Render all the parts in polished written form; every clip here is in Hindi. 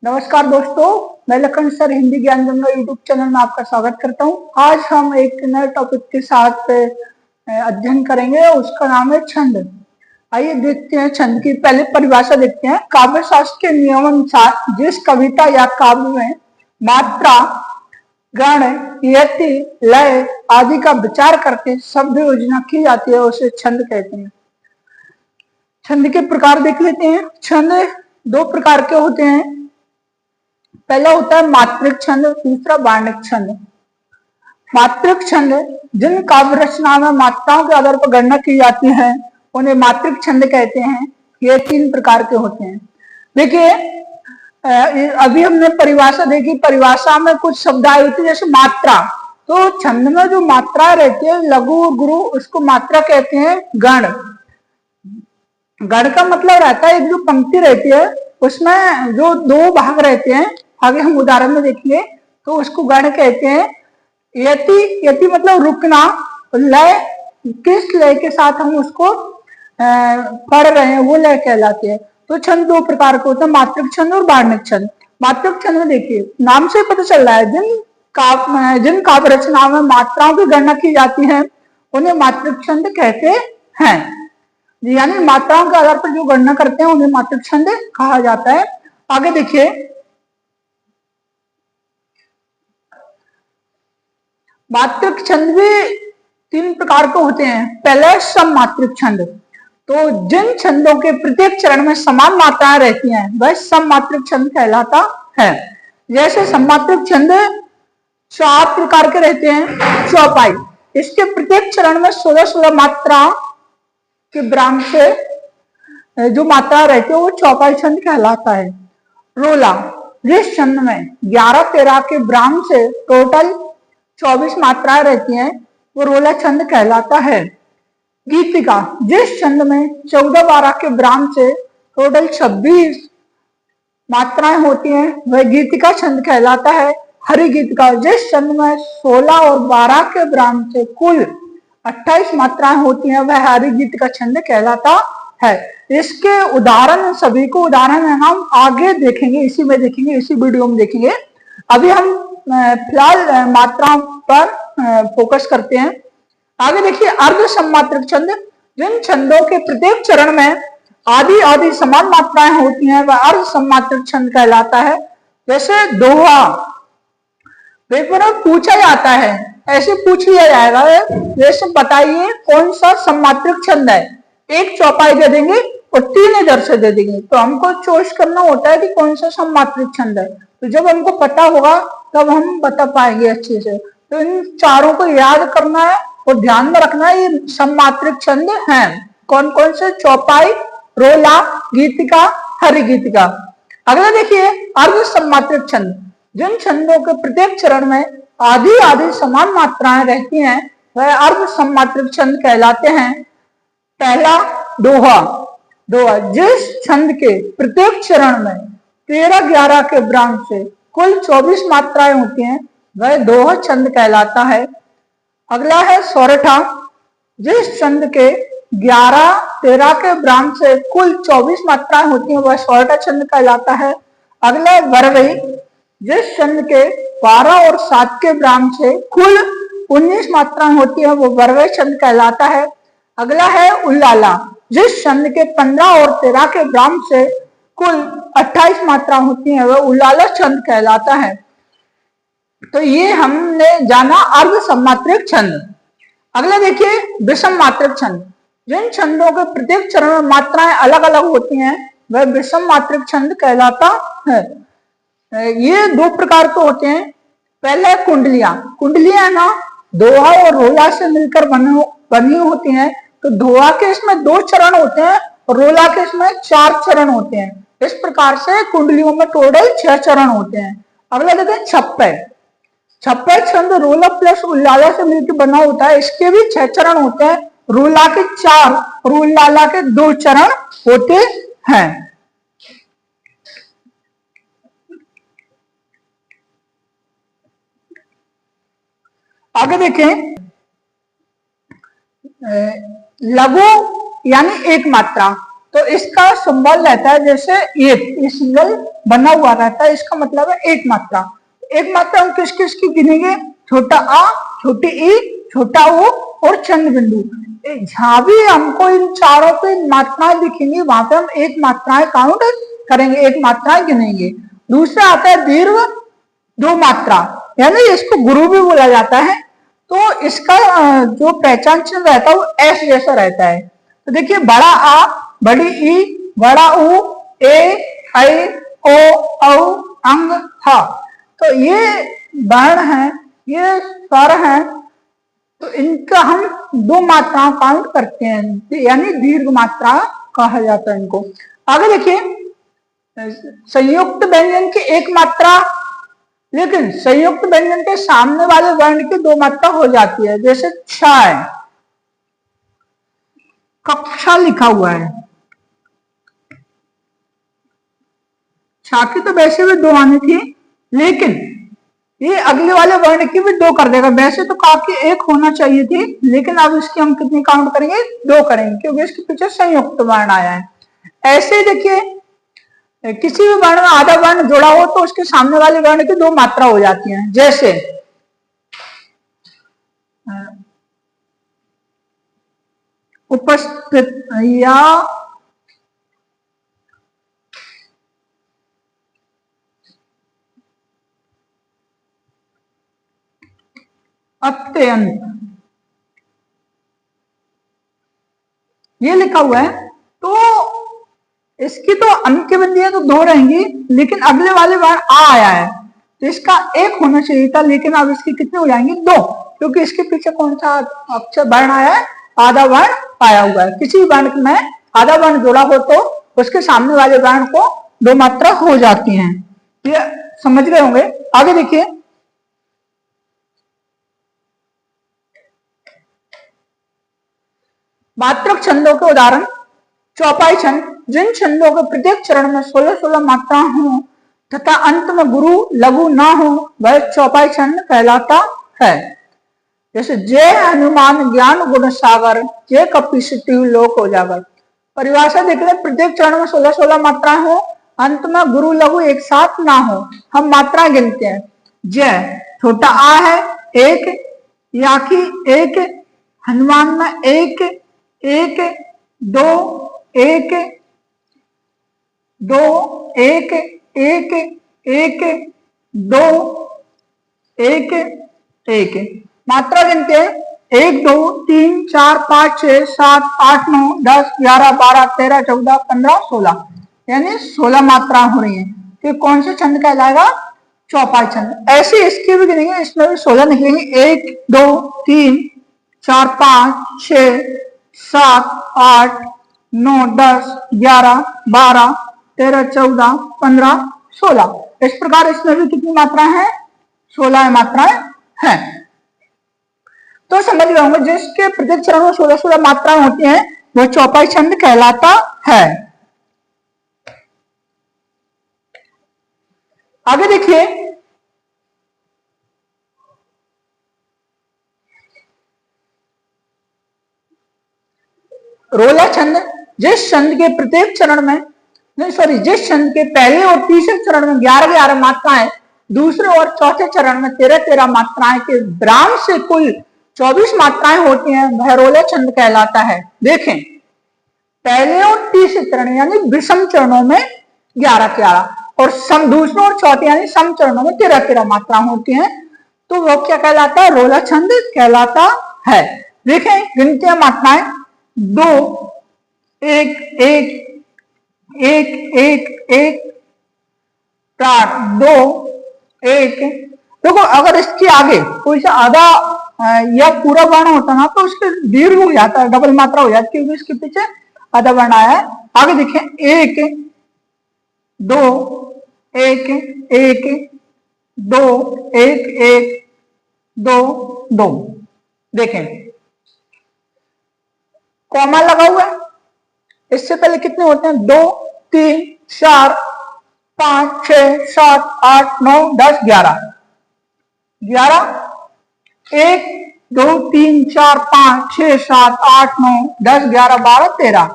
नमस्कार दोस्तों, मैं लखन सर हिंदी ज्ञान गंगा यूट्यूब चैनल में आपका स्वागत करता हूं। आज हम एक नए टॉपिक के साथ अध्ययन करेंगे। उसका नाम है छंद। आइए देखते हैं छंद की पहले परिभाषा देखते हैं। काव्य शास्त्र के नियमानुसार जिस कविता या काव्य में मात्रा, गण, यति, लय आदि का विचार करके शब्द योजना की जाती है उसे छंद कहते हैं। छंद के प्रकार देख लेते हैं। छंद दो प्रकार के होते हैं। पहला होता है मात्रिक छंद, दूसरा वर्णिक छंद। मात्रिक छंद जिन काव्य रचना में मात्राओं के आधार पर गणना की जाती है उन्हें मात्रिक छंद कहते हैं। ये तीन प्रकार के होते हैं। देखिए, अभी हमने परिभाषा देखी। परिभाषा में कुछ शब्द आए होते जैसे मात्रा। तो छंद में जो मात्रा रहती है लघु और गुरु, उसको मात्रा कहते हैं। गण, गण का मतलब रहता है एक जो पंक्ति रहती है उसमें जो दो भाग रहते हैं, आगे हम उदाहरण में देखिए तो उसको गण कहते हैं। यति, यति मतलब रुकना। लय, किस लय के साथ हम उसको पढ़ रहे हैं वो लय कहलाती है। तो छंद दो प्रकार के होते हैं, मात्रिक छंद और वर्णिक छंद। मात्रिक छंद में देखिए नाम से पता चल रहा है जिन काव्य रचनाओं में मात्राओं की गणना की जाती है उन्हें मात्रिक छंद कहते हैं। यानी मात्राओं के आधार पर जो गणना करते हैं उन्हें मात्रिक छंद कहा जाता है। आगे देखिए, मात्रिक छंद भी तीन प्रकार के होते हैं। पहले सममात्रिक छंद। तो जिन छंदों के प्रत्येक चरण में समान मात्राएं रहती हैं वह सममात्रिक छंद कहलाता है। जैसे सममात्रिक छंद 4 प्रकार के रहते हैं। चौपाई, इसके प्रत्येक चरण में 16-16 मात्रा के विराम से जो मात्रा रहती है वो चौपाई छंद कहलाता है। रोला, जिस छंद में 11-13 के विराम से टोटल 24 मात्राएं रहती हैं वो रोला छंद कहलाता है। गीतिका, जिस छंद में 14-12 के विराम से टोटल 26 मात्राएं होती हैं वह गीतिका छंद कहलाता है। हरि गीतिका, जिस छंद में 16 और 12 के विराम से कुल 28 मात्राएं होती हैं वह हरि गीतिका छंद कहलाता है। इसके उदाहरण, सभी को उदाहरण हम आगे देखेंगे, इसी में देखेंगे, इसी वीडियो में देखेंगे। अभी हम फिलहाल मात्राओं पर फोकस करते हैं। आगे देखिए, अर्ध सममात्रिक छंद, जिन छंदों के प्रत्येक चरण में आदि आदि समान मात्राएं होती हैं वह अर्ध सममात्रिक छंद कहलाता है। जैसे दोहा, पेपर में पूछा जाता है, ऐसे पूछ लिया जाएगा, जैसे बताइए कौन सा सममात्रिक छंद है। एक चौपाई दे देंगे और 3 इधर से दे देंगे, तो हमको चॉइस करना होता है कि कौन सा सममात्रिक छंद है। तो जब हमको पता होगा तब हम बता पाएंगे अच्छे से। तो इन चारों को याद करना है और ध्यान में रखना है ये सममात्रिक छंद हैं। कौन कौन से? चौपाई, रोला, गीतिका, हरि गीतिका। अगला देखिए, अर्ध सममात्रिक छंद, जिन छंदों के प्रत्येक चरण में आधी आधी समान मात्राएं रहती हैं वह अर्ध सममात्रिक छंद कहलाते हैं। पहला दोहा, दोहा जिस छंद के प्रत्येक चरण में 13-11 के विराम से कुल 24 मात्राएं होती हैं वह दोहा छंद कहलाता है। अगला है सोरठा, जिस छंद के 11-13 के विराम से कुल 24 मात्राएं होती हैं वह सोरठा छंद कहलाता है। अगला है वरवई, जिस छंद के 12 और 7 के विराम से कुल 19 मात्राएं होती है वो वरवई छंद कहलाता है। अगला है उल्लाला, जिस छंद के 15 और 13 के विराम से कुल 28 मात्रा होती है वह उल्लाला छंद कहलाता है। तो ये हमने जाना अर्ध सममात्रिक छंद। अगला देखिए, विषम मात्रिक छंद, जिन छंदों के प्रत्येक चरण में मात्राएं अलग अलग होती हैं वह विषम मात्रिक छंद कहलाता है। ये 2 प्रकार के होते हैं। पहले कुंडलियां, कुंडलियां ना दोहा और रोला से मिलकर बनी होती हैं। तो दोहा के इसमें 2 चरण होते हैं और रोला के इसमें 4 चरण होते हैं। इस प्रकार से कुंडलियों में टोटल 6 चरण होते हैं। अगला देखते हैं छप्पे, छप्पे छंद रोला प्लस उल्लाला से मिलकर बना होता है। इसके भी 6 चरण होते हैं। रोला के 4 और उल्लाला के 2 चरण होते हैं। आगे देखें, लघु यानी एक मात्रा, तो इसका सिंबल रहता है जैसे एक, ये सिंबल बना हुआ रहता है, इसका मतलब है एक मात्रा। एक मात्रा हम किस किस की गिनेंगे? छोटा आ, छोटी ई, छोटा ऊ और चंद्र बिंदु। जहां भी हमको इन चारों पे मात्राएं दिखेंगी वहां पे हम एक मात्राएं काउंट करेंगे, एक मात्राएं गिनेंगे। दूसरा आता है दीर्घ दो मात्रा, यानी इसको गुरु भी बोला जाता है। तो इसका जो पहचान चिन्ह रहता है वो एस जैसा रहता है। तो देखिए बड़ा आ, बड़ी ई, बड़ा ऊ, ए, ऐ, ओ, औ, अंग, हा। तो ये वर्ण है, ये स्वर है, तो इनका हम दो मात्राएं काउंट करते हैं, यानी दीर्घ मात्रा कहा जाता है इनको। आगे देखिए संयुक्त व्यंजन की एक मात्रा, लेकिन संयुक्त व्यंजन के सामने वाले वर्ण की दो मात्रा हो जाती है, जैसे क्षय, कक्षा लिखा हुआ है, छा की तो वैसे भी दो आनी थी, लेकिन ये अगले वाले वर्ण की भी दो कर देगा। वैसे तो का की एक होना चाहिए थी, लेकिन अब इसकी हम कितनी काउंट करेंगे? दो करेंगे, क्योंकि इसके पीछे संयुक्त वर्ण आया है। ऐसे देखिए किसी भी वर्ण में आधा वर्ण जोड़ा हो तो उसके सामने वाले वर्ण की दो मात्रा हो जाती है, जैसे उपस्थित या अत्यंत, ये लिखा हुआ है। तो इसकी तो अंक बिंदियां तो दो रहेंगी, लेकिन अगले वाले वर्ण आ आया है तो इसका एक होना चाहिए था, लेकिन अब इसकी कितने हो जाएंगे? दो, क्योंकि इसके पीछे कौन सा अक्षर वर्ण आया है? आधा वर्ण आया हुआ है। किसी वर्ण में आधा वर्ण जोड़ा हो तो उसके सामने वाले वर्ण को दो मात्रा हो जाती है। ये समझ गए होंगे। आगे देखिए मात्रक छंदों के उदाहरण। चौपाई छंद, जिन छंदों के प्रत्येक चरण में 16-16 मात्रा हो तथा अंत में गुरु लघु ना हो वह चौपाई छंद कहलाता है। जैसे जय हनुमान ज्ञान गुण सागर, जय कपीसती लोक उजागर। परिभाषा देख ले, प्रत्येक चरण में 16-16 मात्राएं हो, अंत में गुरु लघु एक साथ ना हो। हम मात्रा गिनते हैं। जय छोटा आ है एक, याकी एक, हनुमान में एक, एक, दो, एक, दो, एक, एक, एक, दो, एक, एक। मात्रा गिनते हैं 1 2 3 4 5 6 7 8 9 10 11 12 13 14 15 16, यानी 16 मात्रा हो रही है। तो कौन से छंद कहलाएगा? चौपाई छंद। ऐसे इसके भी गिनेंगे, इसमें भी 16 निकलेंगे। 1 2 3 4 5 6 7 8 9 10 11 12 13 14 15 16। इस प्रकार इसमें भी कितनी मात्राएं हैं? 16 मात्राएं हैं। तो समझ गए होंगे जिसके प्रत्येक चरण में 16-16 मात्राएं होती हैं वो चौपाई छंद कहलाता है। आगे देखिए रोला छंद, जिस छंद के प्रत्येक चरण में जिस छंद के पहले और तीसरे चरण में 11-11 मात्राएं, दूसरे और चौथे चरण में 13-13 मात्राएं के विराम से कुल 24 मात्राएं होती हैं, वह रोला छंद कहलाता है। देखें पहले और तीसरे चरण यानी विषम चरणों में 11-11 और दूसरे और चौथे यानी सम चरणों में 13-13 मात्राएं होती हैं, तो वो क्या कहलाता है? रोला छंद कहलाता है। देखें गिनती मात्राएं 2 1 1 1 1 1 4 2 1। देखो अगर इसके आगे कोई सा आधा या पूरा वर्ण होता ना तो उसके दीर्घ हो जाता है, डबल मात्रा हो जाती है, क्योंकि इसके पीछे आधा वर्ण आया है। आगे देखें 1 2 1 1 2 1 1 2 2। देखें कॉमा लगा हुआ है, इससे पहले कितने होते हैं? 2 3 4 5 6 7 8 9 10 11 11 1 2 3 4 5 6 7 8 9 10 11 12 13।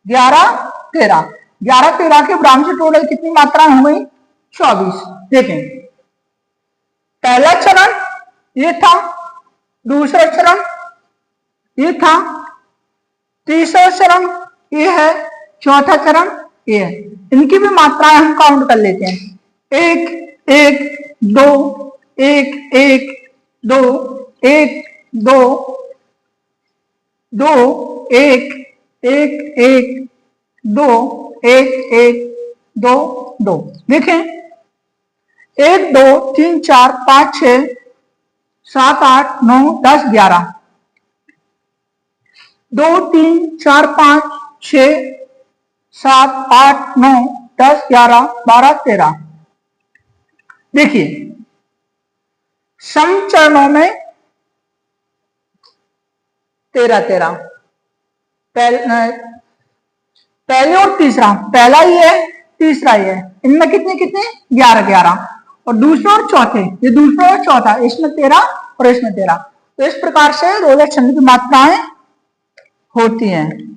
11, 13, 11, 13 के ब्राह्म से टोटल कितनी मात्राएं हो गई? 24। देखें, पहला चरण ये था, दूसरा चरण ये था, तीसरा चरण ये है, चौथा चरण ये है। इनकी भी मात्राएं हम काउंट कर लेते हैं। 1, 1, 2, 1, 1, 2, 1, 2, 2, 1, 1, 1, 2, 1, 1, 2, 2। देखें, 1, 2, 3, 4, 5, 6, 7, 8, 9, 10, 11, 2, 3, 4, 5, 6, 7, 8, 9, 10, 11, 12, 13। देखिए, सम चरणों में 13, 13, पहले और तीसरा, पहला ये है, तीसरा ये है, इनमें कितने कितने? 11, 11। और दूसरा और चौथे, ये दूसरा और चौथा, इसमें 13 और इसमें 13। तो इस प्रकार से रोलक छंद की मात्राएं होती हैं।